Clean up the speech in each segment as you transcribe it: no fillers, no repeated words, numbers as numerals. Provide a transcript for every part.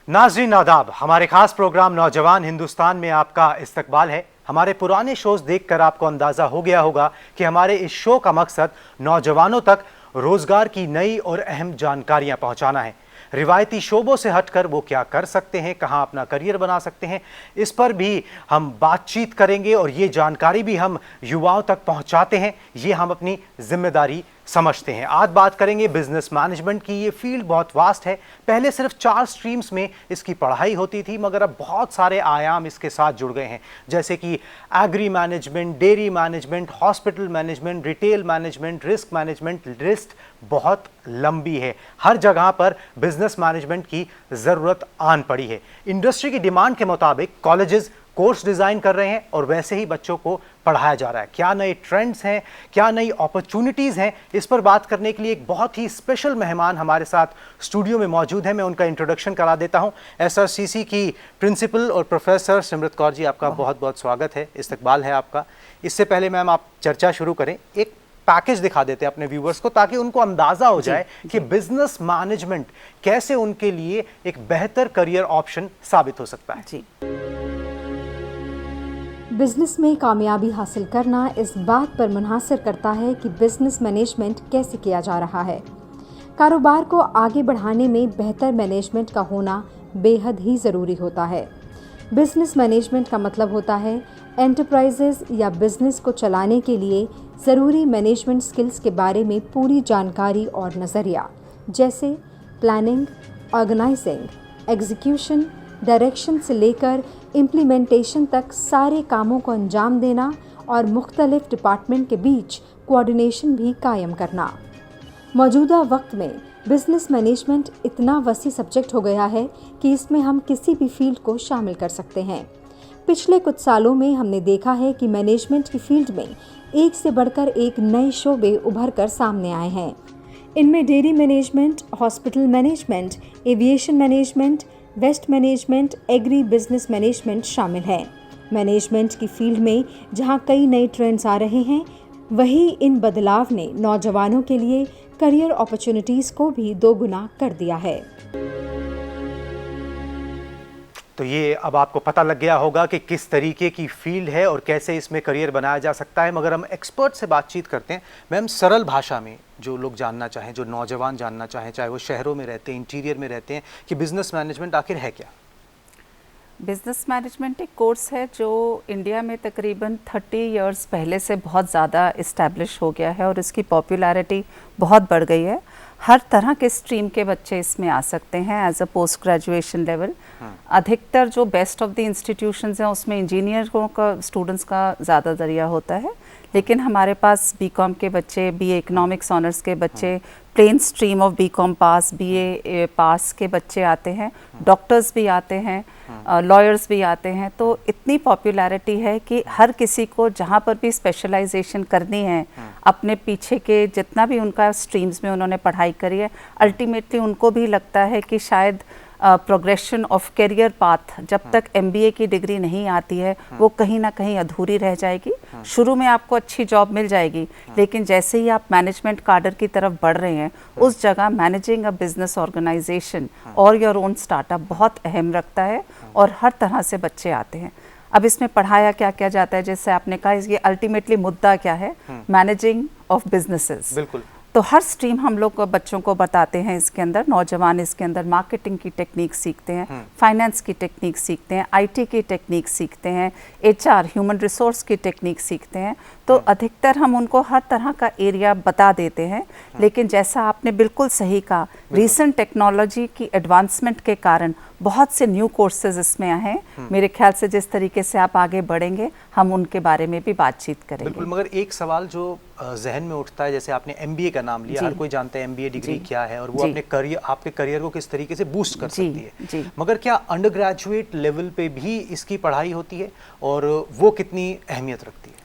नाज़रीन आदाब, हमारे खास प्रोग्राम नौजवान हिंदुस्तान में आपका इस्तकबाल है। हमारे पुराने शोज देखकर आपको अंदाजा हो गया होगा कि हमारे इस शो का मकसद नौजवानों तक रोजगार की नई और अहम जानकारियां पहुंचाना है। रिवायती शोबों से हटकर वो क्या कर सकते हैं, कहां अपना करियर बना सकते हैं, इस पर भी हम बातचीत करेंगे और ये जानकारी भी हम युवाओं तक पहुंचाते हैं। ये हम अपनी जिम्मेदारी समझते हैं। आज बात करेंगे बिजनेस मैनेजमेंट की। ये फील्ड बहुत वास्ट है। पहले सिर्फ 4 स्ट्रीम्स में इसकी पढ़ाई होती थी, मगर अब बहुत सारे आयाम इसके साथ जुड़ गए हैं, जैसे कि agri management, dairy management, hospital management, retail management, risk management. List बहुत लंबी है। हर जगह पर बिजनेस मैनेजमेंट की ज़रूरत आन पड़ी है। इंडस्ट्री की डिमांड के मुताबिक कॉलेजेस कोर्स डिज़ाइन कर रहे हैं और वैसे ही बच्चों को पढ़ाया जा रहा है। क्या नए ट्रेंड्स हैं, क्या नई अपॉर्चुनिटीज़ हैं, इस पर बात करने के लिए एक बहुत ही स्पेशल मेहमान हमारे साथ स्टूडियो में मौजूद है। मैं उनका इंट्रोडक्शन करा देता हूं। SRCC की प्रिंसिपल और प्रोफेसर सिमरत कौर जी, आपका बहुत बहुत स्वागत है, इस्तकबाल है आपका। इससे पहले मैम आप चर्चा शुरू करें, एक पैकेज दिखा देते हैं अपने व्यूवर्स को, ताकि उनको अंदाजा हो जाए कि बिजनेस मैनेजमेंट कैसे उनके लिए एक बेहतर करियर ऑप्शन साबित हो सकता है। जी, बिजनेस में कामयाबी हासिल करना इस बात पर मुनहसर करता है कि बिजनेस मैनेजमेंट कैसे किया जा रहा है। कारोबार को आगे बढ़ाने में बेहतर मैनेजमेंट का होना बेहद ही ज़रूरी होता है। बिजनेस मैनेजमेंट का मतलब होता है एंटरप्राइजेज या बिजनेस को चलाने के लिए ज़रूरी मैनेजमेंट स्किल्स के बारे में पूरी जानकारी और नज़रिया, जैसे प्लानिंग, ऑर्गेनाइजिंग, एग्जीक्यूशन, डायरेक्शन से लेकर इम्प्लीमेंटेशन तक सारे कामों को अंजाम देना और मुख्तलिफ डिपार्टमेंट के बीच कोऑर्डिनेशन भी कायम करना। मौजूदा वक्त में बिजनेस मैनेजमेंट इतना वसी सब्जेक्ट हो गया है कि इसमें हम किसी भी फील्ड को शामिल कर सकते हैं। पिछले कुछ सालों में हमने देखा है कि मैनेजमेंट की फील्ड में एक से बढ़कर एक नए शोबे उभर कर सामने आए हैं। इनमें dairy management, hospital management, aviation management, waste management, agri business management शामिल है। मैनेजमेंट की फील्ड में जहां कई नए ट्रेंड्स आ रहे हैं, वहीं इन बदलाव ने नौजवानों के लिए करियर अपॉर्चुनिटीज़ को भी दोगुना कर दिया है। तो ये अब आपको पता लग गया होगा कि किस तरीके की फील्ड है और कैसे इसमें करियर बनाया जा सकता है। मगर हम एक्सपर्ट से बातचीत करते हैं। मैम, सरल भाषा में जो लोग जानना चाहें, जो नौजवान जानना चाहें, चाहे वो शहरों में रहते हैं, इंटीरियर में रहते हैं, कि बिजनेस मैनेजमेंट आखिर है क्या? बिज़नेस मैनेजमेंट एक कोर्स है जो इंडिया में तकरीबन 30 इयर्स पहले से बहुत ज़्यादा इस्टेब्लिश हो गया है और इसकी पॉपुलैरिटी बहुत बढ़ गई है। हर तरह के स्ट्रीम के बच्चे इसमें आ सकते हैं as a post graduation level. अधिकतर जो बेस्ट ऑफ द इंस्टीट्यूशंस हैं उसमें इंजीनियरों का, स्टूडेंट्स का ज़्यादा ज़रिया होता है, लेकिन हमारे पास बीकॉम के बच्चे, BA इकोनॉमिक्स ऑनर्स के बच्चे, plain stream of BCom pass, BA pass के बच्चे आते हैं, डॉक्टर्स भी आते हैं, लॉयर्स भी आते हैं। तो इतनी पॉपुलैरिटी है कि हर किसी को जहाँ पर भी स्पेशलाइजेशन करनी है, अपने पीछे के जितना भी उनका स्ट्रीम्स में उन्होंने पढ़ाई करी है, अल्टीमेटली उनको भी लगता है कि शायद प्रोग्रेशन ऑफ करियर पाथ जब तक MBA की डिग्री नहीं आती है वो कहीं ना कहीं अधूरी रह जाएगी। शुरू में आपको अच्छी जॉब मिल जाएगी, लेकिन जैसे ही आप मैनेजमेंट काडर की तरफ बढ़ रहे हैं, उस जगह मैनेजिंग अ बिजनेस ऑर्गेनाइजेशन और योर ओन स्टार्टअप बहुत अहम रखता है और हर तरह से बच्चे आते हैं। अब इसमें पढ़ाया क्या क्या जाता है, जैसे आपने कहा, ये अल्टीमेटली मुद्दा क्या है, मैनेजिंग ऑफ बिजनेसेस। बिल्कुल। तो हर स्ट्रीम हम लोग बच्चों को बताते हैं। इसके अंदर नौजवान इसके अंदर मार्केटिंग की टेक्निक सीखते हैं, फाइनेंस की टेक्निक सीखते हैं, IT की टेक्निक सीखते हैं, HR ह्यूमन रिसोर्स की टेक्निक सीखते हैं। तो अधिकतर हम उनको हर तरह का एरिया बता देते हैं, लेकिन जैसा आपने बिल्कुल सही कहा, रीसेंट टेक्नोलॉजी की एडवांसमेंट के कारण बहुत से न्यू कोर्सेज इसमें आए हैं। मेरे ख्याल से जिस तरीके से आप आगे बढ़ेंगे हम उनके बारे में भी बातचीत करेंगे। बिल्कुल। मगर एक सवाल जो जहन में उठता है, जैसे आपने MBA का नाम लिया, हर कोई जानता है MBA डिग्री क्या है और वो अपने करियर, आपके करियर को किस तरीके से बूस्ट कर सकती है, मगर क्या अंडर ग्रेजुएट लेवल पे भी इसकी पढ़ाई होती है और वो कितनी अहमियत रखती है?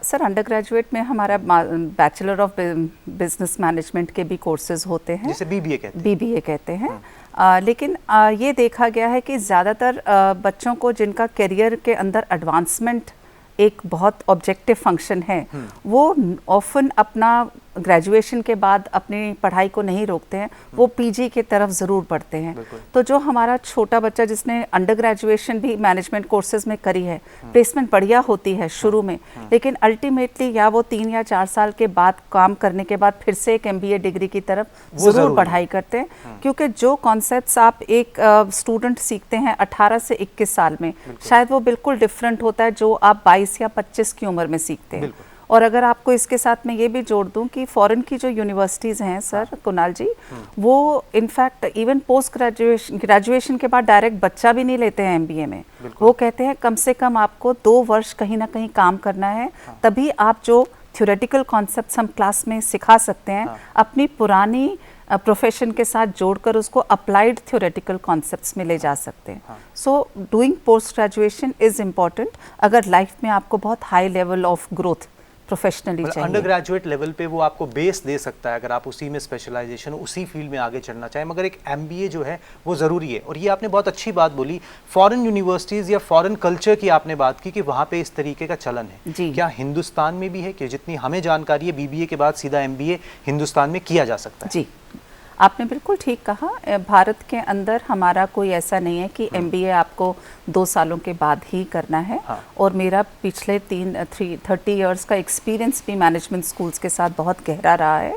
सर, अंडर ग्रेजुएट में हमारा बैचलर ऑफ बिजनेस मैनेजमेंट के भी कोर्सेज होते हैं, जैसे BBA कहते हैं। लेकिन ये देखा गया है कि ज़्यादातर बच्चों को जिनका करियर के अंदर एडवांसमेंट एक बहुत ऑब्जेक्टिव फंक्शन है, वो ऑफन अपना ग्रेजुएशन के बाद अपनी पढ़ाई को नहीं रोकते हैं, वो पीजी की तरफ ज़रूर बढ़ते हैं। तो जो हमारा छोटा बच्चा जिसने अंडर ग्रेजुएशन भी मैनेजमेंट कोर्सेज में करी है, प्लेसमेंट बढ़िया होती है शुरू में, लेकिन अल्टीमेटली या वो 3 या 4 साल के बाद काम करने के बाद फिर से एक MBA डिग्री की तरफ ज़रूर पढ़ाई करते हैं, क्योंकि जो कॉन्सेप्ट्स आप एक स्टूडेंट सीखते हैं 18 से 21 साल में, शायद वो बिल्कुल डिफरेंट होता है जो आप 22 या 25 की उम्र में सीखते हैं। और अगर आपको इसके साथ में ये भी जोड़ दूं कि फॉरेन की जो यूनिवर्सिटीज़ हैं सर कुणाल जी, वो इनफैक्ट इवन पोस्ट ग्रेजुएशन के बाद डायरेक्ट बच्चा भी नहीं लेते हैं MBA में। वो कहते हैं कम से कम आपको 2 वर्ष कहीं ना कहीं काम करना है, तभी आप जो थ्योरेटिकल कॉन्सेप्ट्स हम क्लास में सिखा सकते हैं, अपनी पुरानी प्रोफेशन के साथ जोड़कर उसको अप्लाइड थ्योरेटिकल कॉन्सेप्ट्स में ले जा सकते हैं। So doing post graduation is important अगर लाइफ में आपको बहुत high level of growth professionally चाहिए। अंडर ग्रेजुएट लेवल पे वो आपको बेस दे सकता है अगर आप उसी में स्पेशलाइजेशन, उसी फील्ड में आगे चढ़ना चाहें, मगर एक MBA जो है वो ज़रूरी है। और ये आपने बहुत अच्छी बात बोली, फॉरेन यूनिवर्सिटीज़ या फॉरेन कल्चर की आपने बात की कि वहाँ पे इस तरीके का चलन है। क्या हिंदुस्तान में भी है? कि जितनी हमें जानकारी है BBA के बाद सीधा MBA हिंदुस्तान में किया जा सकता है? जी, आपने बिल्कुल ठीक कहा। भारत के अंदर हमारा कोई ऐसा नहीं है कि MBA आपको 2 सालों के बाद ही करना है। और मेरा पिछले 30 इयर्स का एक्सपीरियंस भी मैनेजमेंट स्कूल्स के साथ बहुत गहरा रहा है।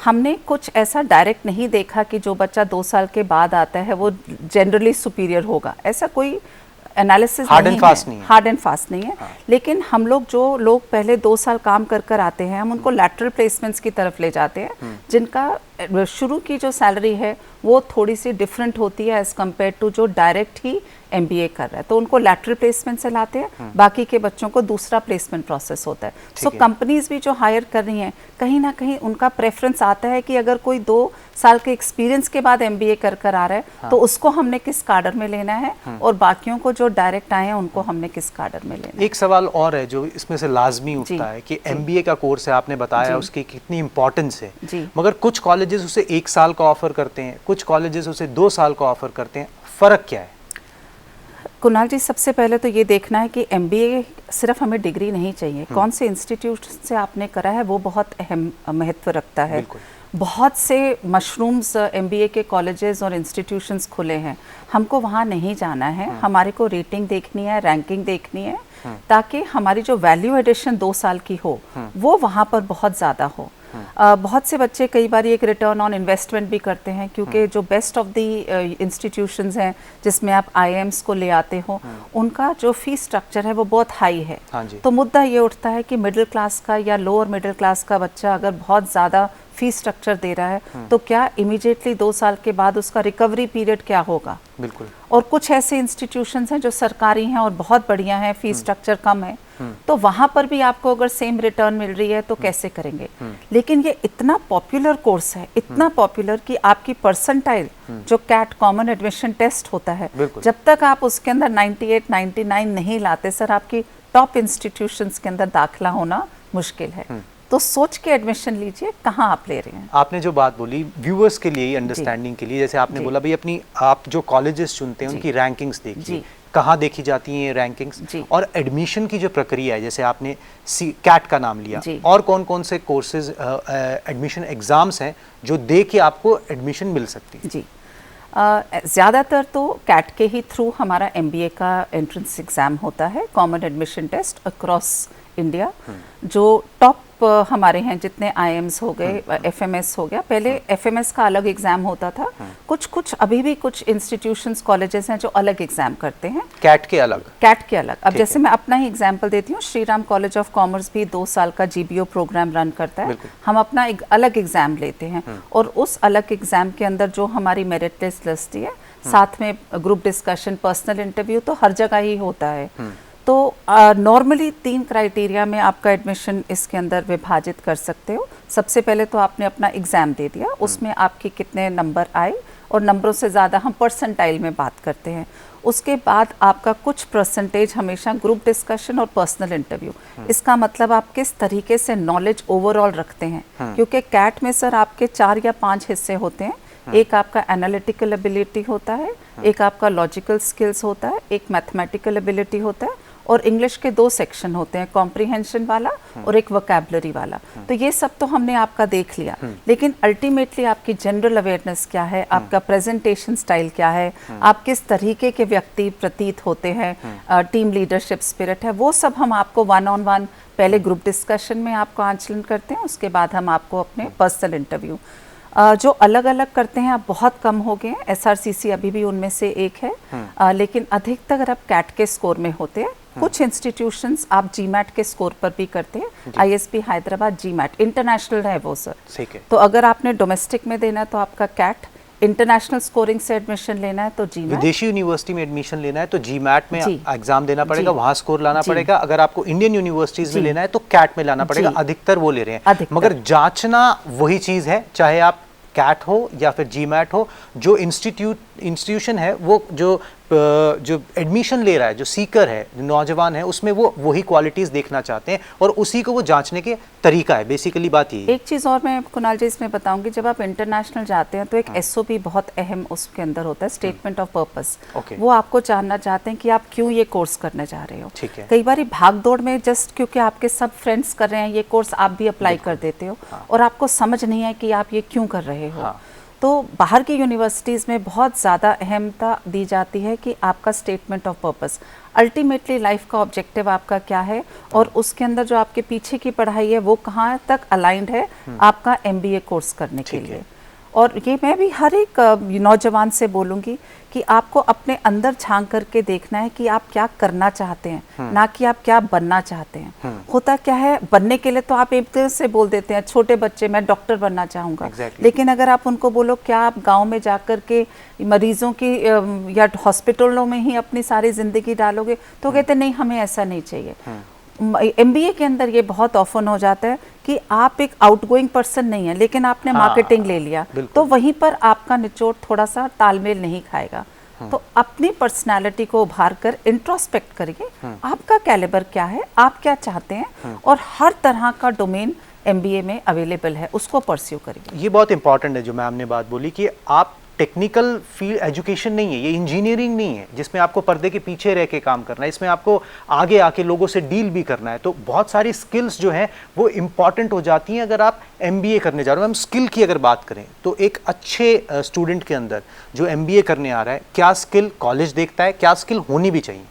हमने कुछ ऐसा डायरेक्ट नहीं देखा कि जो बच्चा 2 साल के बाद आता है वो जनरली सुपीरियर होगा, ऐसा कोई एनालिसिस हार्ड एंड फास्ट नहीं है। लेकिन हम लोग जो लोग पहले 2 साल काम कर आते हैं, हम उनको लैटरल प्लेसमेंट्स की तरफ ले जाते हैं, जिनका शुरू की जो सैलरी है वो थोड़ी सी डिफरेंट होती है एज कम्पेयर टू जो डायरेक्ट ही MBA कर रहा है। तो उनको लैटरल प्लेसमेंट से लाते हैं, बाकी के बच्चों को दूसरा प्लेसमेंट प्रोसेस होता है। सो कंपनीज भी जो हायर कर रही हैं, कहीं ना कहीं उनका प्रेफरेंस आता है कि अगर कोई 2 साल के एक्सपीरियंस के बाद MBA कर आ रहा है, तो उसको हमने किस कार्डर में लेना है, और बाकियों को जो डायरेक्ट आए हैं उनको हमने किस कार्डर में लेना है। एक सवाल और है जो इसमें से लाजमी उठता है कि MBA का कोर्स है, आपने बताया उसकी कितनी इंपॉर्टेंस है, मगर कुछ कॉलेजेस उसे 1 साल का ऑफर करते हैं, कुछ कॉलेजेस उसे 2 साल का ऑफर करते हैं। फ़र्क क्या है? कुणाल जी, सबसे पहले तो ये देखना है कि MBA सिर्फ हमें डिग्री नहीं चाहिए, कौन से इंस्टीट्यूट से आपने करा है वो बहुत अहम महत्व रखता है। बहुत से मशरूम्स MBA के कॉलेजेस और इंस्टीट्यूशंस खुले हैं, हमको वहाँ नहीं जाना है। हमारे को रेटिंग देखनी है, रैंकिंग देखनी है, ताकि हमारी जो वैल्यू एडिशन 2 साल की हो वो वहाँ पर बहुत ज़्यादा हो। बहुत से बच्चे कई बार एक रिटर्न ऑन इन्वेस्टमेंट भी करते हैं, क्योंकि जो बेस्ट ऑफ द इंस्टीट्यूशंस हैं जिसमें आप IIMs को ले आते हो, उनका जो फीस स्ट्रक्चर है वो बहुत हाई है। तो मुद्दा ये उठता है कि मिडिल क्लास का या लोअर मिडिल क्लास का बच्चा अगर बहुत ज़्यादा फीस स्ट्रक्चर दे रहा है, तो क्या इमीडिएटली 2 साल के बाद उसका रिकवरी पीरियड क्या होगा? बिल्कुल। और कुछ ऐसे इंस्टीट्यूशंस हैं जो सरकारी हैं और बहुत बढ़िया हैं, फीस स्ट्रक्चर कम है, तो वहाँ पर भी आपको अगर सेम रिटर्न मिल रही है तो कैसे करेंगे? लेकिन ये इतना पॉपुलर कोर्स है, इतना पॉपुलर कि आपकी परसेंटाइल जो कैट कॉमन एडमिशन टेस्ट होता है, जब तक आप उसके अंदर 98, 99 नहीं लाते सर, आपकी टॉप इंस्टीट्यूशंस के अंदर दाखिला होना मुश्किल है। तो सोच के एडमिशन लीजिए कहाँ आप ले रहे हैं। आपने जो बात बोली व्यूअर्स के लिए, अंडरस्टैंडिंग के लिए, जैसे आपने बोला भाई अपनी आप जो कॉलेजेस चुनते हैं उनकी रैंकिंग्स देखिए, कहाँ देखी जाती हैं ये रैंकिंग्स, और एडमिशन की जो प्रक्रिया है, जैसे आपने कैट का नाम लिया, और कौन कौन से कोर्सेज एडमिशन एग्जाम्स हैं जो दे के आपको एडमिशन मिल सकती है? जी, ज़्यादातर तो कैट के ही थ्रू हमारा MBA का एंट्रेंस एग्ज़ाम होता है, common admission test across India. जो टॉप हमारे हैं जितने IIMs हो गए, FMS हो गया, पहले FMS का अलग एग्जाम होता था, कुछ अभी भी कुछ इंस्टीट्यूशंस कॉलेजेस हैं जो अलग एग्जाम करते हैं, कैट के अलग। अब जैसे मैं अपना ही एग्जाम्पल देती हूँ, श्रीराम कॉलेज ऑफ कॉमर्स भी 2 साल का GBO प्रोग्राम रन करता है। हम अपना एक अलग एग्जाम लेते हैं, और उस अलग एग्जाम के अंदर जो हमारी मेरिट लिस्ट है, साथ में ग्रुप डिस्कशन, पर्सनल इंटरव्यू तो हर जगह ही होता है। तो नॉर्मली 3 क्राइटेरिया में आपका एडमिशन इसके अंदर विभाजित कर सकते हो। सबसे पहले तो आपने अपना एग्ज़ाम दे दिया, उसमें आपके कितने नंबर आए, और नंबरों से ज़्यादा हम परसेंटाइल में बात करते हैं। उसके बाद आपका कुछ परसेंटेज हमेशा ग्रुप डिस्कशन और पर्सनल इंटरव्यू। इसका मतलब आप किस तरीके से नॉलेज ओवरऑल रखते हैं, क्योंकि कैट में सर आपके 4 या 5 हिस्से होते हैं। एक आपका एनालिटिकल एबिलिटी होता है, एक आपका लॉजिकल स्किल्स होता है, एक मैथमेटिकल एबिलिटी होता है, और इंग्लिश के 2 सेक्शन होते हैं, कॉम्प्रिहेंशन वाला और एक वोकैबुलरी वाला। तो ये सब तो हमने आपका देख लिया, लेकिन अल्टीमेटली आपकी जनरल अवेयरनेस क्या है, आपका प्रेजेंटेशन स्टाइल क्या है, आप किस तरीके के व्यक्ति प्रतीत होते हैं, टीम लीडरशिप स्पिरिट है, वो सब हम आपको 1-on-1 पहले ग्रुप डिस्कशन में आपको आंचलन करते हैं, उसके बाद हम आपको अपने पर्सनल इंटरव्यू जो अलग अलग करते हैं, आप बहुत कम हो गए हैं। SRCC अभी भी उनमें से एक है, लेकिन अधिकतर अब कैट के स्कोर में होते हैं। कुछ इंस्टीट्यूशंस आप GMAT के स्कोर पर भी करते हैं। ISB हैदराबाद GMAT इंटरनेशनल है वो सर, ठीक है। तो अगर आपने डोमेस्टिक में देना है तो आपका कैट, इंटरनेशनल स्कोरिंग से एडमिशन लेना है तो GMAT, विदेशी यूनिवर्सिटी में एडमिशन लेना है तो GMAT में जी। एग्जाम देना पड़ेगा, जी। वहाँ स्कोर लाना जी। पड़ेगा। अगर आपको इंडियन यूनिवर्सिटीज में जी। लेना है तो कैट में लाना पड़ेगा। जी। अधिकतर वो ले रहे हैं, अधिकतर। मगर जांचना वही चीज है, चाहे आप कैट हो या फिर GMAT हो। जो इंस्टीट्यूशन है वो जो एडमिशन ले रहा है, जो सीकर है, जो नौजवान है, उसमें वो वही क्वालिटीज देखना चाहते हैं और उसी को वो जांचने के तरीका है। बेसिकली बात यही है। एक चीज़ और मैं कुणाल जी इसमें बताऊंगी, जब आप इंटरनेशनल जाते हैं तो एक SOP बहुत अहम उसके अंदर होता है, स्टेटमेंट ऑफ पर्पस। Okay. वो आपको जानना चाहते हैं कि आप क्यों ये कोर्स करने जा रहे हो। ठीक है। कई बार भाग दौड़ में जस्ट क्योंकि आपके सब फ्रेंड्स कर रहे हैं ये कोर्स, आप भी अप्लाई कर देते हो और आपको समझ नहीं है कि आप ये क्यों कर रहे हो। तो बाहर की यूनिवर्सिटीज़ में बहुत ज़्यादा अहमियत दी जाती है कि आपका statement of purpose, ultimately life का ऑब्जेक्टिव आपका क्या है और उसके अंदर जो आपके पीछे की पढ़ाई है वो कहाँ तक अलाइंड है आपका MBA कोर्स करने के लिए। और ये मैं भी हर एक नौजवान से बोलूँगी कि आपको अपने अंदर झांक करके देखना है कि आप क्या करना चाहते हैं, ना कि आप क्या बनना चाहते हैं। होता क्या है, बनने के लिए तो आप एक तरह से बोल देते हैं, छोटे बच्चे मैं डॉक्टर बनना चाहूँगा। लेकिन अगर आप उनको बोलो क्या आप गांव में जाकर के मरीजों की या हॉस्पिटलों में ही अपनी सारी ज़िंदगी डालोगे, तो कहते नहीं हमें ऐसा नहीं चाहिए। MBA के अंदर ये बहुत ऑफन हो जाता है कि आप एक आउटगोइंग पर्सन नहीं है, लेकिन आपने मार्केटिंग ले लिया तो वहीं पर आपका निचोड़ थोड़ा सा तालमेल नहीं खाएगा। तो अपनी पर्सनालिटी को उभार कर इंट्रोस्पेक्ट करिए, आपका कैलिबर क्या है, आप क्या चाहते हैं, और हर तरह का डोमेन MBA में अवेलेबल है, उसको परस्यू करिए। ये बहुत इंपॉर्टेंट है जो मैम ने बात बोली कि आप टेक्निकल फील्ड एजुकेशन नहीं है, ये इंजीनियरिंग नहीं है जिसमें आपको पर्दे के पीछे रह के काम करना है, इसमें आपको आगे आके लोगों से डील भी करना है। तो बहुत सारी स्किल्स जो हैं वो इंपॉर्टेंट हो जाती हैं अगर आप MBA करने जा रहे हो। हम स्किल की अगर बात करें तो एक अच्छे स्टूडेंट के अंदर जो MBA करने आ रहा है, क्या स्किल कॉलेज देखता है, क्या स्किल होनी भी चाहिए?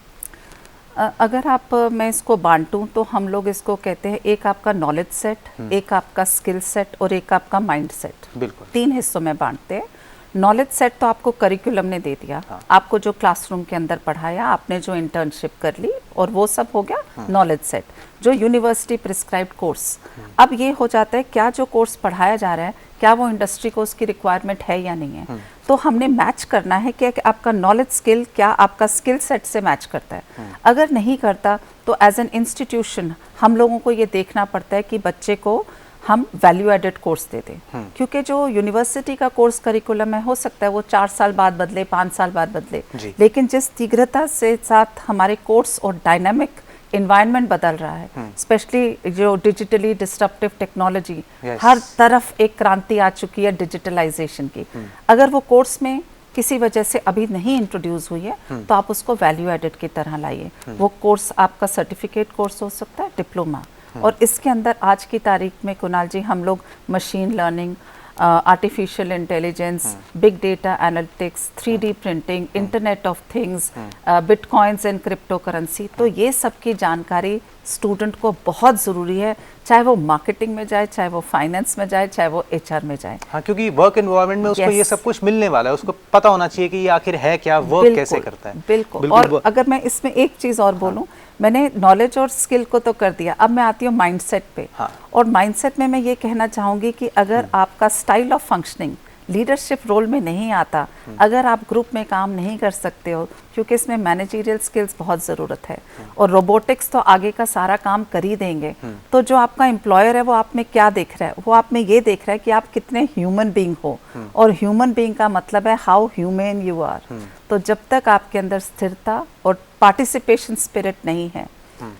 अगर आप मैं इसको बांटूं तो हम लोग इसको कहते हैं, एक आपका नॉलेज सेट, एक आपका स्किल सेट और एक आपका माइंड सेट। बिल्कुल 3 हिस्सों में बांटते हैं। नॉलेज सेट तो आपको करिकुलम ने दे दिया, आपको जो क्लासरूम के अंदर पढ़ाया, आपने जो इंटर्नशिप कर ली और वो सब हो गया नॉलेज सेट, जो यूनिवर्सिटी प्रिस्क्राइब्ड कोर्स। अब ये हो जाता है क्या जो कोर्स पढ़ाया जा रहा है क्या वो इंडस्ट्री को उसकी रिक्वायरमेंट है या नहीं है। तो हमने मैच करना है कि आपका नॉलेज स्किल क्या आपका स्किल सेट से मैच करता है। अगर नहीं करता तो एज एन इंस्टीट्यूशन हम लोगों को ये देखना पड़ता है कि बच्चे को हम वैल्यू एडेड कोर्स दे दें, क्योंकि जो यूनिवर्सिटी का कोर्स करिकुलम है हो सकता है वो 4 साल बाद बदले, 5 साल बाद बदले, लेकिन जिस तीव्रता से साथ हमारे कोर्स और डायनामिक इन्वायरमेंट बदल रहा है, स्पेशली जो डिजिटली डिस्ट्रप्टिव टेक्नोलॉजी, हर तरफ एक क्रांति आ चुकी है डिजिटलाइजेशन की। अगर वो कोर्स में किसी वजह से अभी नहीं इंट्रोड्यूस हुई है तो आप उसको वैल्यू एडेड की तरह लाइए। वो कोर्स आपका सर्टिफिकेट कोर्स हो सकता है, डिप्लोमा, और इसके अंदर आज की तारीख में कुणाल जी हम लोग machine learning, artificial intelligence, big data analytics, 3D printing, internet of things, bitcoins and crypto currency, तो ये सब की जानकारी स्टूडेंट को बहुत ज़रूरी है, चाहे वो मार्केटिंग में जाए, चाहे वो फाइनेंस में जाए, चाहे वो HR में जाए। हाँ, क्योंकि वर्क एनवायरनमेंट में उसको ये सब कुछ मिलने वाला है, उसको पता होना चाहिए कि ये आखिर है क्या, वर्क कैसे करता है। बिल्कुल। और अगर मैं इसमें एक चीज़ और बोलूं, मैंने नॉलेज और स्किल को तो कर दिया, अब मैं आती हूँ माइंडसेट पे। और माइंडसेट में मैं ये कहना चाहूँगी कि अगर आपका style of functioning leadership role में नहीं आता, अगर आप ग्रुप में काम नहीं कर सकते हो, क्योंकि इसमें मैनेजरियल स्किल्स बहुत ज़रूरत है और रोबोटिक्स तो आगे का सारा काम कर ही देंगे, तो जो आपका एम्प्लॉयर है वो आप में क्या देख रहा है, वो आप में ये देख रहा है कि आप कितने ह्यूमन बीइंग हो, और ह्यूमन बीइंग का मतलब है हाउ ह्यूमन यू आर। तो जब तक आपके अंदर स्थिरता और पार्टिसिपेशन स्पिरिट नहीं है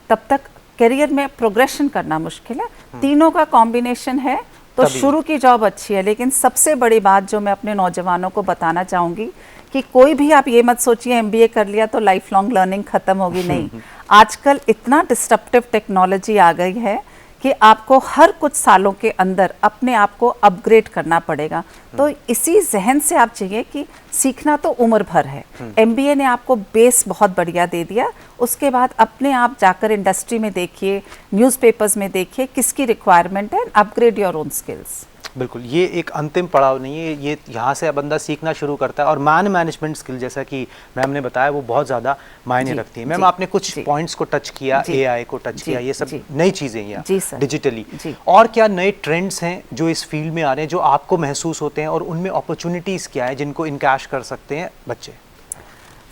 तब तक करियर में प्रोग्रेशन करना मुश्किल है। तीनों का कॉम्बिनेशन है तो शुरू की जॉब अच्छी है, लेकिन सबसे बड़ी बात जो मैं अपने नौजवानों को बताना चाहूँगी कि कि कोई भी आप ये मत सोचिए MBA कर लिया तो लाइफ लॉन्ग लर्निंग खत्म होगी, नहीं। आजकल इतना डिस्ट्रप्टिव टेक्नोलॉजी आ गई है कि आपको हर कुछ सालों के अंदर अपने आप को अपग्रेड करना पड़ेगा। तो इसी जहन से आप चाहिए कि सीखना तो उम्र भर है। MBA ने आपको बेस बहुत बढ़िया दे दिया, उसके बाद अपने आप जाकर इंडस्ट्री में देखिए, न्यूज़पेपर्स में देखिए किसकी रिक्वायरमेंट है, अपग्रेड योर ओन स्किल्स। बिल्कुल, ये एक अंतिम पड़ाव नहीं है, ये यहाँ से बंदा सीखना शुरू करता है। और मैनेजमेंट स्किल जैसा कि मैम ने बताया वो बहुत ज़्यादा मायने रखती है। मैम आपने कुछ पॉइंट्स को टच किया, AI को टच किया, ये सब नई चीज़ें हैं डिजिटली। और क्या नए ट्रेंड्स हैं जो इस फील्ड में आ रहे हैं जो आपको महसूस होते हैं, और उनमें अपॉर्चुनिटीज़ क्या है जिनको इनकैश कर सकते हैं बच्चे?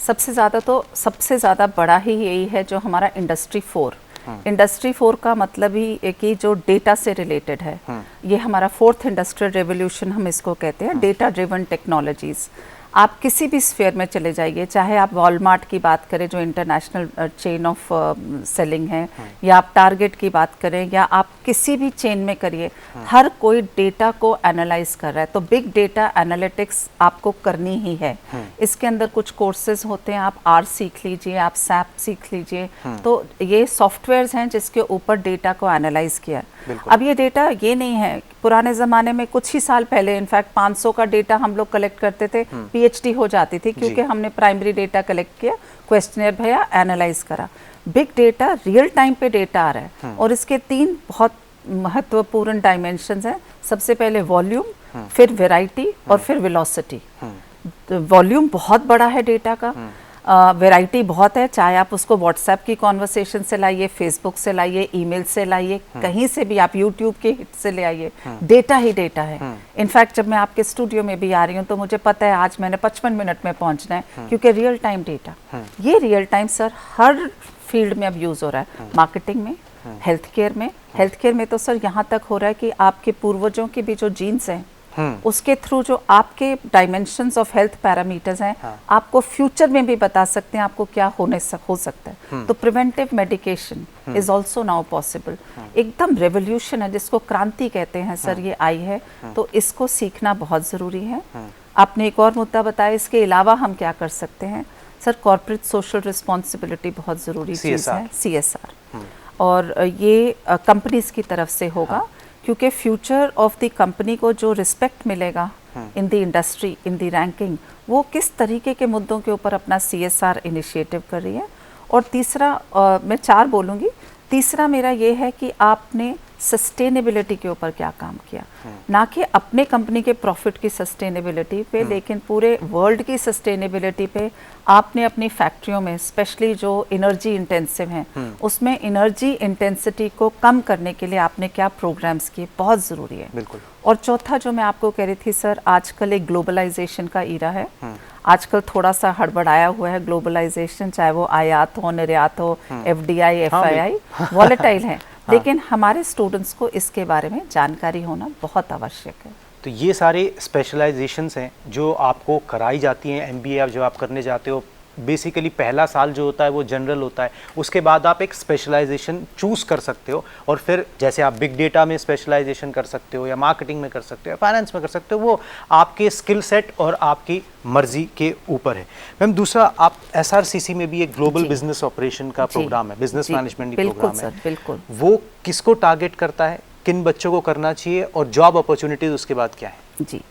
सबसे ज़्यादा बड़ा ही यही है जो हमारा इंडस्ट्री 4। इंडस्ट्री 4 का मतलब ही है कि जो डेटा से रिलेटेड है, ये हमारा 4th इंडस्ट्रियल रेवोल्यूशन हम इसको कहते हैं, डेटा ड्रिवन टेक्नोलॉजीज़। आप किसी भी स्फीयर में चले जाइए, चाहे आप वॉलमार्ट की बात करें जो इंटरनेशनल चेन ऑफ सेलिंग है, या आप टारगेट की बात करें, या आप किसी भी चेन में करिए, हर कोई डेटा को एनालाइज कर रहा है। तो बिग डेटा एनालिटिक्स आपको करनी ही है। इसके अंदर कुछ कोर्सेज होते हैं, आप R सीख लीजिए, आप SAP सीख लीजिए। तो ये सॉफ्टवेयर्स हैं जिसके ऊपर डेटा को एनालाइज किया। अब ये डेटा ये नहीं है, पुराने ज़माने में कुछ ही साल पहले इनफैक्ट 500 का डेटा हम लोग कलेक्ट करते थे, PhD हो जाती थी, क्योंकि हमने प्राइमरी डेटा कलेक्ट किया, क्वेश्चनियर भैया एनालाइज करा। बिग डेटा रियल टाइम पे डेटा आ रहा है, और इसके 3 बहुत महत्वपूर्ण डायमेंशंस हैं। सबसे पहले वॉल्यूम, फिर वैरायटी, और फिर वेलोसिटी। वॉल्यूम बहुत बड़ा है डेटा का, वैरायटी बहुत है, चाहे आप उसको व्हाट्सएप की कॉन्वर्सेशन से लाइए, फेसबुक से लाइए, ईमेल से लाइए, कहीं से भी आप यूट्यूब के हिट से ले आइए, डेटा ही डेटा है। इनफैक्ट जब मैं आपके स्टूडियो में भी आ रही हूँ तो मुझे पता है आज मैंने 55 मिनट में पहुँचना है, क्योंकि रियल टाइम डेटा, ये रियल टाइम सर हर फील्ड में अब यूज़ हो रहा है। मार्केटिंग में, हेल्थ केयर में तो सर यहाँ तक हो रहा है कि आपके पूर्वजों की भी जो जीन्स हैं, उसके थ्रू जो आपके डायमेंशंस ऑफ हेल्थ पैरामीटर्स हैं, आपको फ्यूचर में भी बता सकते हैं आपको क्या हो सकता है। तो preventive medication is also now possible. एकदम रेवोल्यूशन है, जिसको क्रांति कहते हैं सर, ये आई है। तो इसको सीखना बहुत ज़रूरी है। आपने एक और मुद्दा बताया, इसके अलावा हम क्या कर सकते हैं सर? कॉर्पोरेट सोशल रिस्पॉन्सिबिलिटी बहुत ज़रूरी चीज़ है, CSR, और ये कंपनीज की तरफ से होगा, क्योंकि फ्यूचर ऑफ द कंपनी को जो रिस्पेक्ट मिलेगा in the industry, in the ranking, वो किस तरीके के मुद्दों के ऊपर अपना CSR इनिशिएटिव कर रही है। और तीसरा, मैं 4 बोलूँगी, तीसरा मेरा ये है कि आपने सस्टेनेबिलिटी के ऊपर क्या काम किया, ना कि अपने कंपनी के प्रॉफिट की सस्टेनेबिलिटी पे, लेकिन पूरे वर्ल्ड की सस्टेनेबिलिटी पे। आपने अपनी फैक्ट्रियों में, स्पेशली जो एनर्जी इंटेंसिव हैं, उसमें एनर्जी इंटेंसिटी को कम करने के लिए आपने क्या प्रोग्राम्स किए, बहुत ज़रूरी है। बिल्कुल। और चौथा जो मैं आपको कह रही थी सर, आजकल एक ग्लोबलाइजेशन का ईरा है। आजकल थोड़ा सा हड़बड़ाया हुआ है ग्लोबलाइजेशन, चाहे वो आयात हो, निर्यात हो, FDI, FII, वॉलेटाइल है। लेकिन हमारे स्टूडेंट्स को इसके बारे में जानकारी होना बहुत आवश्यक है। तो ये सारे स्पेशलाइजेशंस हैं जो आपको कराई जाती हैं। MBA आप जब आप करने जाते हो, बेसिकली पहला साल जो होता है वो जनरल होता है, उसके बाद आप एक स्पेशलाइजेशन चूज़ कर सकते हो, और फिर जैसे आप बिग डेटा में स्पेशलाइजेशन कर सकते हो, या मार्केटिंग में कर सकते हो, या फाइनेंस में कर सकते हो, वो आपके स्किल सेट और आपकी मर्जी के ऊपर है। मैम, दूसरा, आप SRCC में भी एक ग्लोबल बिजनेस ऑपरेशन का प्रोग्राम है, बिजनेस मैनेजमेंट प्रोग्राम है, बिल्कुल। वो किसको टारगेट करता है, किन बच्चों को करना चाहिए, और जॉब अपॉर्चुनिटीज़ उसके बाद क्या है? जी,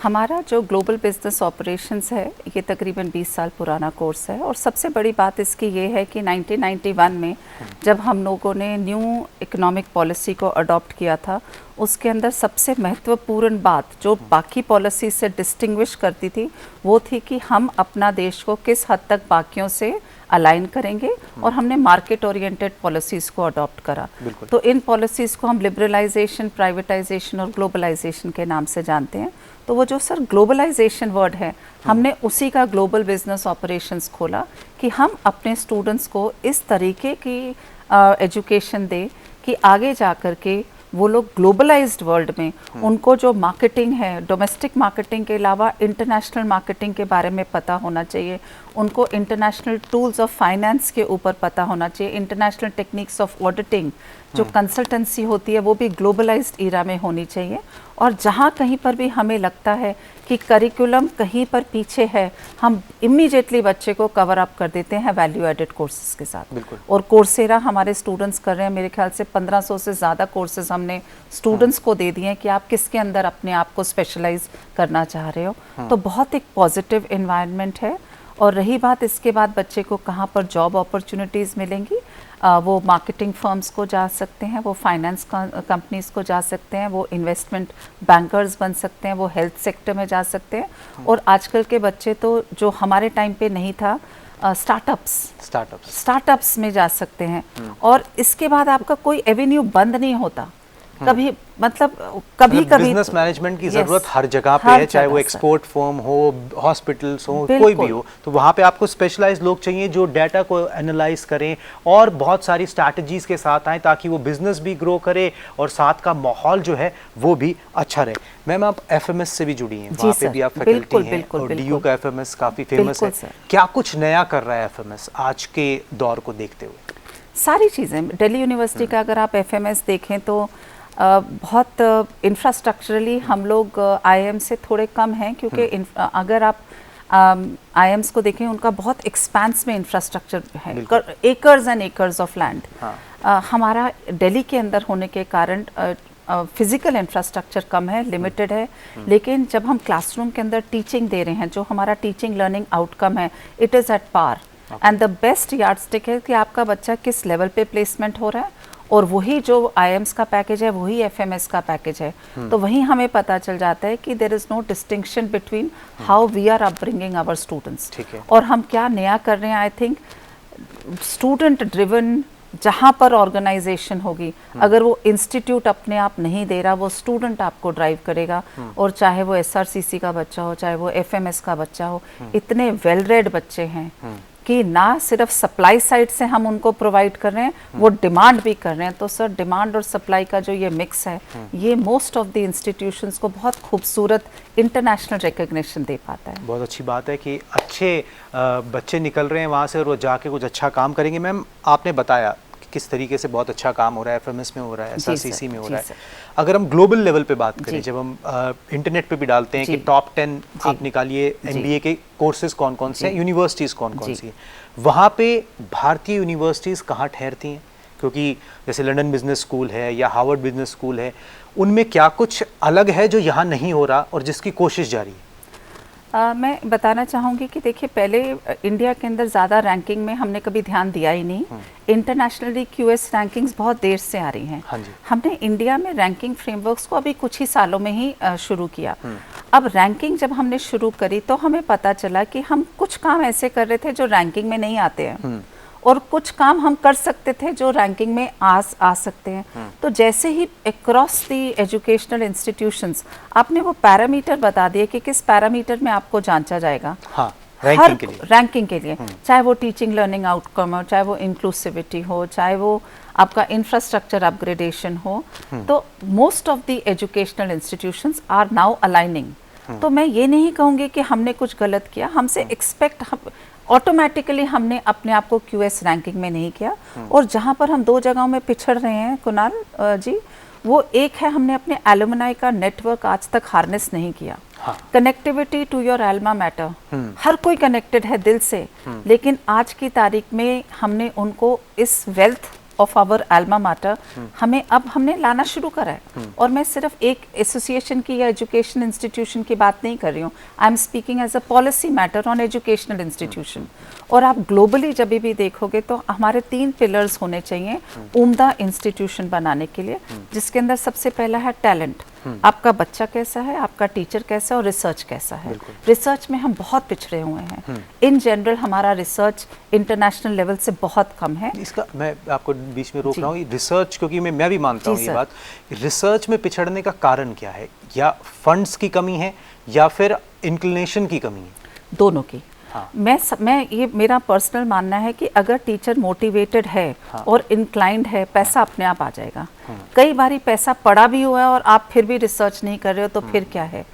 हमारा जो ग्लोबल बिजनेस ऑपरेशंस है, ये तकरीबन 20 साल पुराना कोर्स है। और सबसे बड़ी बात इसकी ये है कि 1991 में जब हम लोगों ने न्यू इकोनॉमिक पॉलिसी को अडॉप्ट किया था, उसके अंदर सबसे महत्वपूर्ण बात जो बाकी पॉलिसी से डिस्टिंग्विश करती थी, वो थी कि हम अपना देश को किस हद तक बाकियों से अलाइन करेंगे, और हमने मार्केट ओरिएंटेड पॉलिसीज़ को अडॉप्ट करा। तो इन पॉलिसीज़ को हम लिबरलाइजेशन, प्राइवेटाइजेशन और ग्लोबलाइजेशन के नाम से जानते हैं। तो वो जो सर ग्लोबलाइजेशन वर्ड है, हमने उसी का ग्लोबल बिजनेस ऑपरेशंस खोला कि हम अपने स्टूडेंट्स को इस तरीके की एजुकेशन दें कि आगे जा कर के वो लोग ग्लोबलाइज्ड वर्ल्ड में उनको जो मार्केटिंग है, डोमेस्टिक मार्केटिंग के अलावा इंटरनेशनल मार्केटिंग के बारे में पता होना चाहिए, उनको इंटरनेशनल टूल्स ऑफ फाइनेंस के ऊपर पता होना चाहिए, इंटरनेशनल टेक्निक्स ऑफ ऑडिटिंग जो कंसल्टेंसी होती है वो भी ग्लोबलाइज्ड ईरा में होनी चाहिए। और जहाँ कहीं पर भी हमें लगता है कि करिकुलम कहीं पर पीछे है, हम इमीडिएटली बच्चे को कवर अप कर देते हैं वैल्यू एडेड कोर्सेज के साथ। बिल्कुल। और कोर्सेरा हमारे स्टूडेंट्स कर रहे हैं, मेरे ख्याल से 1500 से ज़्यादा कोर्सेज हमने स्टूडेंट्स को दे दिए हैं कि आप किसके अंदर अपने आप को स्पेशलाइज करना चाह रहे हो। तो बहुत एक पॉजिटिव इन्वायरमेंट है। और रही बात इसके बाद बच्चे को कहाँ पर जॉब अपॉर्चुनिटीज़ मिलेंगी, वो मार्केटिंग फर्म्स को जा सकते हैं, वो फाइनेंस कंपनीज को जा सकते हैं, वो इन्वेस्टमेंट बैंकर्स बन सकते हैं, वो हेल्थ सेक्टर में जा सकते हैं। और आजकल के बच्चे तो जो हमारे टाइम पे नहीं था, स्टार्टअप्स में जा सकते हैं। और इसके बाद आपका कोई एवेन्यू बंद नहीं होता कभी, मतलब कभी बिजनेस मैनेजमेंट की जरूरत हर जगह पे है, चाहे वो एक्सपोर्ट फर्म हो, हॉस्पिटल्स हो, कोई भी हो, तो वहाँ पे आपको स्पेशलाइज्ड लोग चाहिए जो डाटा को एनालाइज करें और बहुत सारी स्ट्रैटेजीज के साथ आए ताकि वो बिजनेस भी ग्रो करे और साथ का माहौल जो है वो भी अच्छा रहे। मैम, आप एफएमएस से भी जुड़ी हैं, वहाँ पे भी आप फैकल्टी हैं और डीयू का एफएमएस काफी फेमस है। क्या कुछ नया कर रहा है एफएमएस आज के दौर को देखते हुए? सारी चीज़ें, दिल्ली यूनिवर्सिटी का अगर आप एफएमएस देखें तो बहुत इंफ्रास्ट्रक्चरली हम लोग आईएम से थोड़े कम हैं, क्योंकि अगर आप आईएम्स को देखें उनका बहुत एक्सपेंस में इंफ्रास्ट्रक्चर है, acres and acres of land. हमारा दिल्ली के अंदर होने के कारण फिजिकल इंफ्रास्ट्रक्चर कम है, लिमिटेड है, लेकिन जब हम क्लासरूम के अंदर टीचिंग दे रहे हैं, जो हमारा टीचिंग लर्निंग आउटकम है, it is at par. And the best yardstick है कि आपका बच्चा किस लेवल पे प्लेसमेंट हो रहा है, और वही जो आईएम्स का पैकेज है वही एफएमएस का पैकेज है। तो वहीं हमें पता चल जाता है कि there is no distinction between how we are upbringing our students और हम क्या नया कर रहे हैं। आई थिंक स्टूडेंट ड्रिवन जहाँ पर ऑर्गेनाइजेशन होगी, अगर वो इंस्टीट्यूट अपने आप नहीं दे रहा, वो स्टूडेंट आपको ड्राइव करेगा। और चाहे वो एसआरसीसी का बच्चा हो, चाहे वो एफएमएस का बच्चा हो, इतने वेल रेड बच्चे हैं कि ना सिर्फ सप्लाई साइड से हम उनको प्रोवाइड कर रहे हैं, वो डिमांड भी कर रहे हैं। तो सर, डिमांड और सप्लाई का जो ये मिक्स है, ये मोस्ट ऑफ द इंस्टीट्यूशंस को बहुत खूबसूरत इंटरनेशनल रिकग्निशन दे पाता है। बहुत अच्छी बात है कि अच्छे बच्चे निकल रहे हैं वहाँ से और वो जाके कुछ अच्छा काम करेंगे। मैम, आपने बताया कि किस तरीके से बहुत अच्छा काम हो रहा है, एफएमएस में हो रहा है, एसआरसीसी में हो रहा है। अगर हम ग्लोबल लेवल पे बात करें, जब हम इंटरनेट पे भी डालते हैं कि टॉप 10 आप निकालिए एमबीए के कोर्सेज कौन कौन से हैं, यूनिवर्सिटीज़ कौन कौन सी हैं, वहाँ पे भारतीय यूनिवर्सिटीज़ कहाँ ठहरती हैं? क्योंकि जैसे लंदन बिजनेस स्कूल है या हार्वर्ड बिजनेस स्कूल है, उनमें क्या कुछ अलग है जो यहाँ नहीं हो रहा और जिसकी कोशिश जारी है? मैं बताना चाहूँगी कि देखिए, पहले इंडिया के अंदर ज़्यादा रैंकिंग में हमने कभी ध्यान दिया ही नहीं। इंटरनेशनली क्यूएस रैंकिंग्स बहुत देर से आ रही हैं। हमने इंडिया में रैंकिंग फ्रेमवर्क्स को अभी कुछ ही सालों में ही शुरू किया। अब रैंकिंग जब हमने शुरू करी तो हमें पता चला कि हम कुछ काम ऐसे कर रहे थे जो रैंकिंग में नहीं आते हैं, और कुछ काम हम कर सकते थे जो रैंकिंग में आ सकते हैं। तो जैसे ही अक्रॉस दी एजुकेशनल इंस्टीट्यूशंस आपने वो पैरामीटर बता दिए कि किस पैरामीटर में आपको जांचा जाएगा, रैंकिंग के लिए, चाहे वो टीचिंग लर्निंग आउटकम हो, चाहे वो इंक्लूसिविटी हो, चाहे वो आपका इंफ्रास्ट्रक्चर अपग्रेडेशन हो, तो most of the educational institutions are now aligning. तो मैं ये नहीं कहूँगी कि हमने कुछ गलत किया, हमसे एक्सपेक्ट ऑटोमेटिकली हमने अपने आप को क्यूएस रैंकिंग में नहीं किया। और जहाँ पर हम दो जगहों में पिछड़ रहे हैं कुणाल जी, वो एक है, हमने अपने एलुमनाई का नेटवर्क आज तक हार्नेस नहीं किया। Connectivity to your alma matter, हर कोई कनेक्टेड है दिल से, लेकिन आज की तारीख में हमने उनको इस wealth of our alma mater हमने लाना शुरू करा है। और मैं सिर्फ एक एसोसिएशन की या एजुकेशन इंस्टीट्यूशन की बात नहीं कर रही हूँ, I am speaking as a policy matter on educational institution. और आप ग्लोबली जब भी देखोगे तो हमारे 3 पिलर्स होने चाहिए उम्दा इंस्टीट्यूशन बनाने के लिए, जिसके अंदर सबसे पहला है टैलेंट। आपका बच्चा कैसा है, आपका टीचर कैसा है, और रिसर्च कैसा है। रिसर्च में हम बहुत पिछड़े हुए हैं। इन जनरल हमारा रिसर्च इंटरनेशनल लेवल से बहुत कम है। इसका मैं आपको बीच में रोक रहा हूँ, रिसर्च, क्योंकि मैं भी मानता हूँ ये बात, रिसर्च में पिछड़ने का कारण क्या है? या फंड्स की कमी है या फिर इंक्लिनेशन की कमी है? दोनों की। मैं ये मेरा पर्सनल मानना है कि अगर टीचर मोटिवेटेड है और इंक्लाइंड है, पैसा अपने आप आ जाएगा। कई बारी पैसा पड़ा भी हुआ है और आप फिर भी रिसर्च नहीं कर रहे हो, तो फिर क्या है?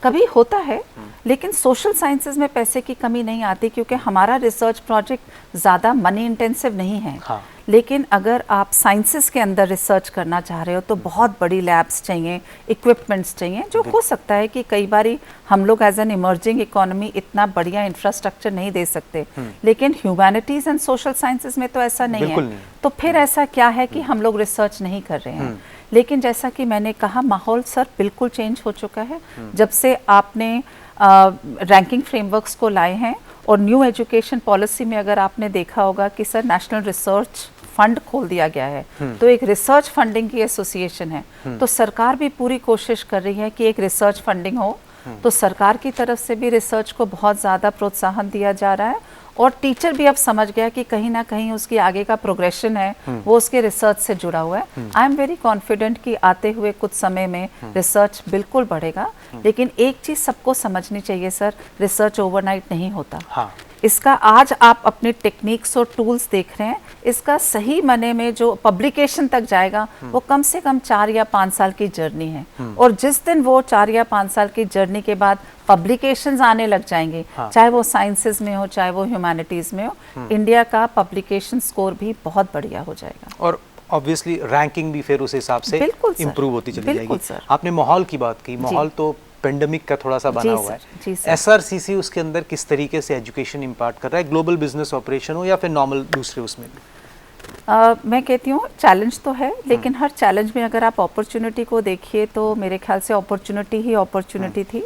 कभी होता है, लेकिन सोशल साइंसेज में पैसे की कमी नहीं आती क्योंकि हमारा रिसर्च प्रोजेक्ट ज़्यादा मनी इंटेंसिव नहीं है। हाँ। लेकिन अगर आप साइंसेस के अंदर रिसर्च करना चाह रहे हो तो बहुत बड़ी लैब्स चाहिए, इक्विपमेंट्स चाहिए, जो हो सकता है कि कई बारी हम लोग एज एन इमर्जिंग इकोनॉमी इतना बढ़िया इंफ्रास्ट्रक्चर नहीं दे सकते, लेकिन ह्यूमैनिटीज़ एंड सोशल साइंसेज में तो ऐसा नहीं है। नहीं। तो फिर ऐसा क्या है कि हम लोग रिसर्च नहीं कर रहे हैं। लेकिन जैसा कि मैंने कहा, माहौल सर बिल्कुल चेंज हो चुका है जब से आपने रैंकिंग फ्रेमवर्क्स को लाए हैं। और न्यू एजुकेशन पॉलिसी में अगर आपने देखा होगा कि सर नेशनल रिसर्च फंड खोल दिया गया है, तो एक रिसर्च फंडिंग की एसोसिएशन है। तो सरकार भी पूरी कोशिश कर रही है कि एक रिसर्च फंडिंग हो। तो सरकार की तरफ से भी रिसर्च को बहुत ज़्यादा प्रोत्साहन दिया जा रहा है और टीचर भी अब समझ गया कि कहीं ना कहीं उसकी आगे का प्रोग्रेशन है वो उसके रिसर्च से जुड़ा हुआ है। आई एम वेरी कॉन्फिडेंट कि आते हुए कुछ समय में रिसर्च बिल्कुल बढ़ेगा। लेकिन एक चीज़ सबको समझनी चाहिए सर, रिसर्च ओवरनाइट नहीं होता। हाँ। इसका आज आप अपने टेक्निक्स और टूल्स देख रहे हैं, इसका सही माने में जो पब्लिकेशन तक जाएगा वो कम से कम 4 या 5 साल की जर्नी है। और जिस दिन वो 4 या 5 साल की जर्नी के बाद पब्लिकेशंस आने लग जाएंगे, चाहे वो साइंसेज में हो चाहे वो ह्यूमैनिटीज़ में हो, इंडिया का पब्लिकेशन स्कोर भी बहुत बढ़िया हो जाएगा। और ऑब्वियसली रैंकिंग भी फिर उस हिसाब से इम्प्रूव होती चली जाएगी। आपने माहौल की बात की, माहौल तो पेंडेमिक का थोड़ा सा बना हुआ है। एसआरसीसी उसके अंदर किस तरीके से एजुकेशन इम्पार्ट कर रहा है, ग्लोबल बिजनेस ऑपरेशन हो या फिर नॉर्मल दूसरे उसमें भी? मैं कहती हूँ चैलेंज तो है, लेकिन हर चैलेंज में अगर आप अपॉर्चुनिटी को देखिए तो मेरे ख्याल से अपॉर्चुनिटी ही अपॉर्चुनिटी थी।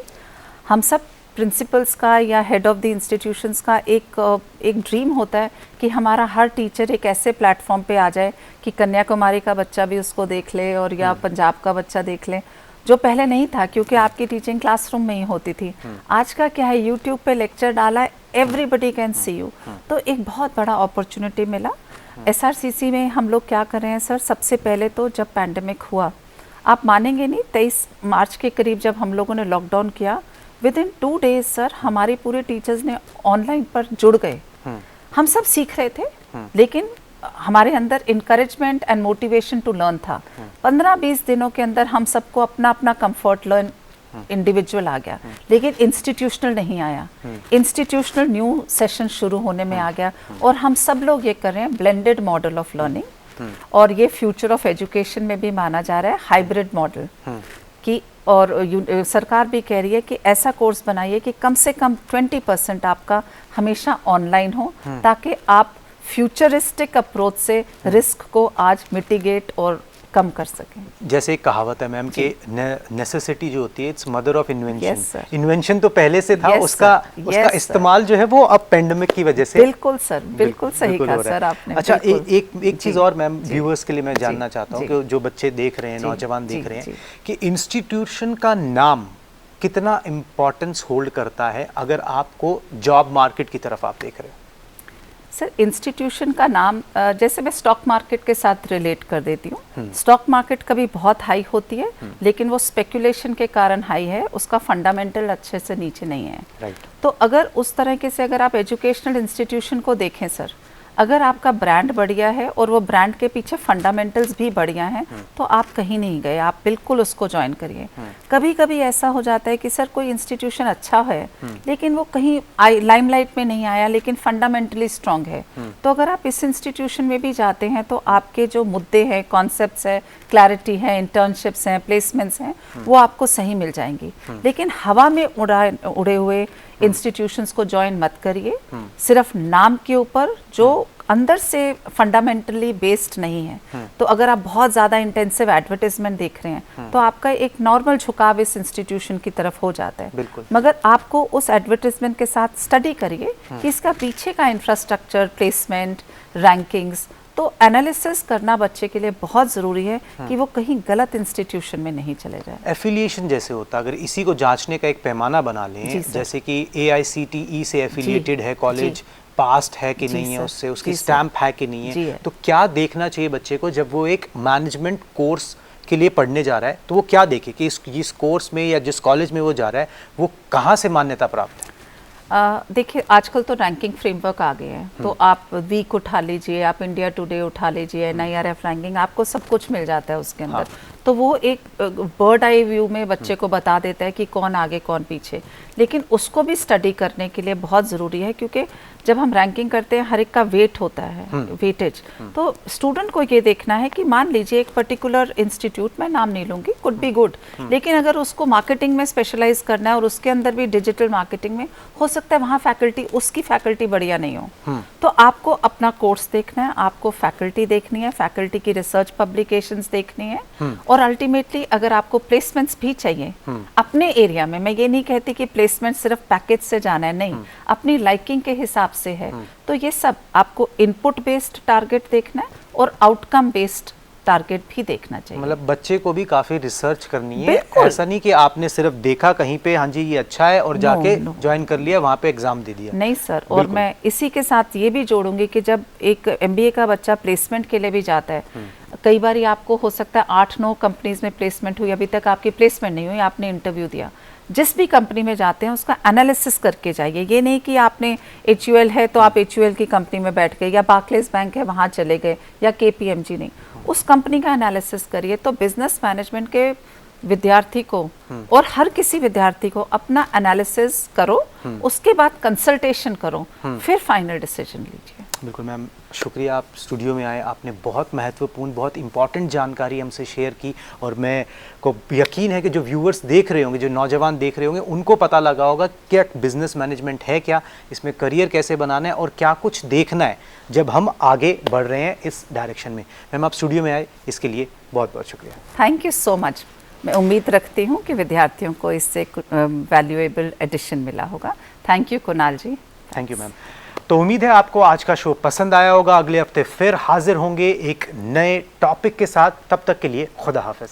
हम सब प्रिंसिपल्स का या हेड ऑफ द इंस्टीट्यूशंस का एक ड्रीम होता है कि हमारा हर टीचर एक ऐसे प्लेटफॉर्म पे आ जाए कि कन्याकुमारी का बच्चा भी उसको देख ले और या पंजाब का बच्चा देख ले, जो पहले नहीं था क्योंकि आपकी टीचिंग क्लासरूम में ही होती थी। आज का क्या है, यूट्यूब पे लेक्चर डाला है, एवरीबडी कैन सी यू। तो एक बहुत बड़ा अपॉर्चुनिटी मिला। एसआरसीसी में हम लोग क्या कर रहे हैं सर, सबसे पहले तो जब पैंडेमिक हुआ, आप मानेंगे नहीं, 23 मार्च के करीब जब हम लोगों ने लॉकडाउन किया, विद इन 2 डेज सर हमारे पूरे टीचर्स ने ऑनलाइन पर जुड़ गए। हम सब सीख रहे थे, लेकिन हमारे अंदर encouragement and motivation to learn था। 15-20 दिनों के अंदर हम सबको अपना अपना कंफर्ट लर्न इंडिविजुअल आ गया, लेकिन इंस्टीट्यूशनल नहीं आया। इंस्टीट्यूशनल न्यू सेशन शुरू होने में आ गया और हम सब लोग ये कर रहे हैं ब्लेंडेड मॉडल ऑफ लर्निंग, और ये फ्यूचर ऑफ एजुकेशन में भी माना जा रहा है हाइब्रिड मॉडल की। और सरकार भी कह रही है कि ऐसा कोर्स बनाइए कि कम से कम 20% आपका हमेशा ऑनलाइन हो, ताकि आप फ्यूचरिस्टिक अप्रोच से रिस्क को आज मिटिगेट और कम कर सकें। जैसे एक कहावत है मैम कि नेसेसिटी जो होती है it's mother of invention. Invention तो पहले से था, उसका इस्तेमाल जो है वो अब पेंडेमिक की वजह से। बिल्कुल सर, बिल्कुल सही कहा सर आपने। अच्छा, एक चीज़ और मैम व्यूअर्स के लिए मैं जानना चाहता हूँ कि जो बच्चे देख रहे हैं, नौजवान देख रहे हैं, कि इंस्टीट्यूशन का नाम कितना इम्पोर्टेंस होल्ड करता है अगर आपको जॉब मार्केट की तरफ आप देख रहे हो? सर, इंस्टीट्यूशन का नाम जैसे मैं स्टॉक मार्केट के साथ रिलेट कर देती हूँ। स्टॉक मार्केट कभी बहुत हाई होती है, लेकिन वो स्पेकुलेशन के कारण हाई है, उसका फंडामेंटल अच्छे से नीचे नहीं है। तो अगर उस तरीके से अगर आप एजुकेशनल इंस्टीट्यूशन को देखें सर, अगर आपका ब्रांड बढ़िया है और वो ब्रांड के पीछे फंडामेंटल्स भी बढ़िया हैं, तो आप कहीं नहीं गए, आप बिल्कुल उसको ज्वाइन करिए। कभी कभी ऐसा हो जाता है कि सर कोई इंस्टीट्यूशन अच्छा है लेकिन वो कहीं लाइमलाइट में नहीं आया, लेकिन फंडामेंटली स्ट्रांग है, तो अगर आप इस इंस्टीट्यूशन में भी जाते हैं तो आपके जो मुद्दे हैं, कॉन्सेप्ट्स है, क्लैरिटी है, इंटर्नशिप्स हैं, प्लेसमेंट्स हैं, वो आपको सही मिल जाएंगी। लेकिन हवा में उड़े हुए इंस्टीट्यूशंस को ज्वाइन मत करिए, सिर्फ नाम के ऊपर जो अंदर से फंडामेंटली बेस्ड नहीं है। तो अगर आप बहुत ज़्यादा इंटेंसिव एडवर्टाइजमेंट देख रहे हैं तो आपका एक नॉर्मल झुकाव इस इंस्टीट्यूशन की तरफ हो जाता है। मगर आपको उस एडवर्टाइजमेंट के साथ स्टडी करिए कि इसका पीछे का इंफ्रास्ट्रक्चर, प्लेसमेंट, रैंकिंग्स, तो एनालिसिस करना बच्चे के लिए बहुत ज़रूरी है कि वो कहीं गलत इंस्टीट्यूशन में नहीं चले जाए। एफिलिएशन जैसे होता, अगर इसी को जांचने का एक पैमाना बना लें, जैसे कि AICTE से एफिलिएटेड है कॉलेज, पास्ट है कि नहीं है, उससे उसकी स्टैंप है कि नहीं है, तो क्या देखना चाहिए बच्चे को जब वो एक मैनेजमेंट कोर्स के लिए पढ़ने जा रहा है, तो वो क्या देखे कि इस कोर्स में या जिस कॉलेज में वो जा रहा है वो कहाँ से मान्यता प्राप्त है? देखिए, आजकल तो रैंकिंग फ्रेमवर्क आ गए हैं, तो आप वीक उठा लीजिए, आप इंडिया टुडे उठा लीजिए, NIRF रैंकिंग, आपको सब कुछ मिल जाता है उसके अंदर। तो वो एक बर्ड आई व्यू में बच्चे को बता देता है कि कौन आगे कौन पीछे, लेकिन उसको भी स्टडी करने के लिए बहुत ज़रूरी है, क्योंकि जब हम रैंकिंग करते हैं हर एक का वेट होता है, वेटेज। तो स्टूडेंट को ये देखना है कि मान लीजिए एक पर्टिकुलर इंस्टीट्यूट, मैं नाम नहीं लूँगी, कुड बी गुड, लेकिन अगर उसको मार्केटिंग में स्पेशलाइज करना है और उसके अंदर भी डिजिटल मार्केटिंग में, हो सकता है वहाँ फैकल्टी, उसकी फैकल्टी बढ़िया नहीं हो, तो आपको अपना कोर्स देखना है, आपको फैकल्टी देखनी है, फैकल्टी की रिसर्च पब्लिकेशंस देखनी है, और अल्टीमेटली अगर आपको प्लेसमेंट्स भी चाहिए अपने एरिया में, मैं ये नहीं कहती कि प्लेसमेंट सिर्फ पैकेज से जाना है, नहीं, अपनी लाइकिंग के हिसाब से है, तो ये सब आपको इनपुट बेस्ड टारगेट देखना है और आउटकम बेस्ड टारगेट भी देखना चाहिए। मतलब बच्चे को भी काफी रिसर्च करनी है, बिल्कुल। ऐसा नहीं कि आपने सिर्फ देखा कहीं पे हाँ जी ये अच्छा है और जाके ज्वाइन कर लिया, वहाँ पे एग्जाम दे दिया। नहीं सर, और मैं इसी के साथ ये भी जोड़ूंगी कि जब एक MBA का बच्चा प्लेसमेंट के लिए भी जाता है, कई बार आपको हो सकता है 8-9 कंपनीज में प्लेसमेंट हुई, अभी तक आपकी प्लेसमेंट नहीं हुई, आपने इंटरव्यू दिया, जिस भी कंपनी में जाते हैं उसका एनालिसिस करके जाइए। ये नहीं कि आपने HUL है तो आप HUL की कंपनी में बैठ गए, या बार्कलेज बैंक है वहाँ चले गए, या KPMG, नहीं, उस कंपनी का एनालिसिस करिए। तो बिजनेस मैनेजमेंट के विद्यार्थी को और हर किसी विद्यार्थी को अपना एनालिसिस करो, उसके बाद कंसल्टेशन करो, फिर फाइनल डिसीजन लीजिए। बिल्कुल मैम, शुक्रिया आप स्टूडियो में आए, आपने बहुत महत्वपूर्ण, बहुत इंपॉर्टेंट जानकारी हमसे शेयर की, और मैं को यकीन है कि जो व्यूअर्स देख रहे होंगे, जो नौजवान देख रहे होंगे, उनको पता लगा होगा क्या बिजनेस मैनेजमेंट है, क्या इसमें करियर कैसे बनाना है और क्या कुछ देखना है जब हम आगे बढ़ रहे हैं इस डायरेक्शन में। मैम आप स्टूडियो में आए, इसके लिए बहुत बहुत शुक्रिया। Thank you so much. मैं उम्मीद रखती हूँ कि विद्यार्थियों को इससे वैल्यूएबल एडिशन मिला होगा। Thank you Kunal ji. Thank you ma'am. तो उम्मीद है आपको आज का शो पसंद आया होगा। अगले हफ्ते फिर हाजिर होंगे एक नए टॉपिक के साथ। तब तक के लिए खुदा हाफिज।